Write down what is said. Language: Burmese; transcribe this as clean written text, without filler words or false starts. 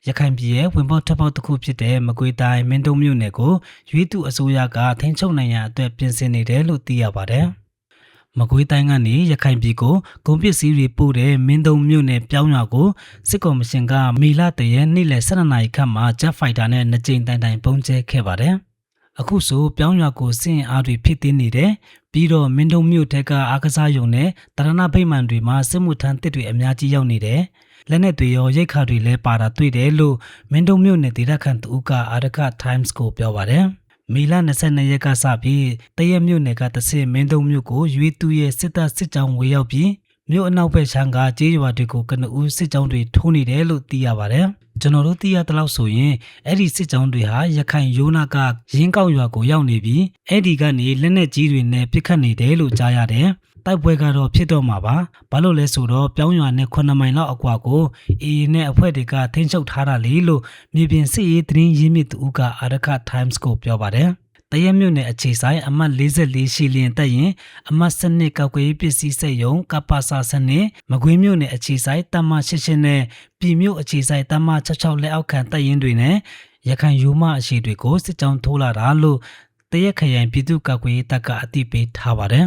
ရခိုင်ပြည်ရဲ့ဝင်ပေါက်ထပ်ပေါက်တစ်ခုဖြစ်တဲ့မကွေးတိုင်းမင်းတုံမြို့နယ်ကိုရွေးသူအစိုးရကထိန်းချုပ်နိုင်ရန်အတွက်ပြင်ဆင်နေတယ်လို့သိရပါတယ်။မကွေးတိုင်းကနေရခိုင်ပြည်ကိုကုန်ပစ္စည်းတွေပို့တဲ့မင်းတုံမြို့နယ်ပြောင်းရွာကိုစစ်ကော်မရှင်ကမေလတရက်နေ့လယ်12နာရီခန့်မှာဂျက်ဖိုက်တာနဲ့2ကြိမ်တိုင်ပုံကျဲခဲ့ပါတယ်။အခုဆိုပြောင်းရွာကိုစစ်အားတွေဖြစ်သိနေတယ်ပြီးတော့မင်းတုံမြို့ထက်ကအားကစားရုံနဲ့တရဏဗိမာန်တွေမှာစစ်မှုထမ်းတစ်တွေအများကြီးရောက်နေတယ်လက်နဲ့တွေရောရိတ်ခါတွေလည်းပါတာတွေ့တယ်လို့မင်းတုံမြို့နယ်ဒေသခံတူကအာရခ Times ကိုပြောပါတယ်မေလ22ရက်ကစပြီးတရက်မြို့နယ်ကတဆင့်မင်းတုံမြို့ကိုရွေးသူရဲ့စစ်တပ်စစ်ကြောင်းဝေရောက်ပြီးမြို့အနောက်ဘက်ခြမ်းကကျေးရွာတွေကိုကနဦးစစ်ကြောင်းတွေထိုးနေတယ်လို့သိရပါတယ်ကျွန်တော်တို့သိရတဲ့လောက်ဆိုရင်အဲ့ဒီစစ်ကြောင်းတွေဟာရခိုင်ရိုးနာကရင်းကောက်ရွာကိုရောက်နေပြီးအဲ့ဒီကနေလက်နက်ကြီးတွေနဲ့ပစ်ခတ်နေတယ်လို့ကြားရတယ်တိုက်ပွဲကတော့ဖြစ်တော့မှာပါဘာလို့လဲဆိုတော့ပြောင်းရွာနဲ့9မိုင်လောက်အကွာကိုအေးနဲ့အဖွဲ့တွေကထိန်းချုပ်ထားတာလေလို့မြေပြင်စစ်ရေးသတင်းရင်းမြစ်သူကအာရခ Times ကိုပြောပါတယ်တရက်မြို့နယ်အခြေဆိုင်အမှတ်44ရှီလင်တက်ရင်အမှတ်7ကောက်ကွေးပစ္စည်းစက်ရုံကပ္ပစာစနစ်မကွေးမြို့နယ်အခြေဆိုင်တမ88နဲ့ပြည်မြို့အခြေဆိုင်တမ66လက်အောက်ခံတက်ရင်တွေနဲ့ရခိုင်ယူမအရှိတွေကိုစစ်ကြောင်းထိုးလာတာလို့တရက်ခရိုင်ပြည်သူ့ကောက်ကွေးတပ်ကအသိပေးထားပါတယ်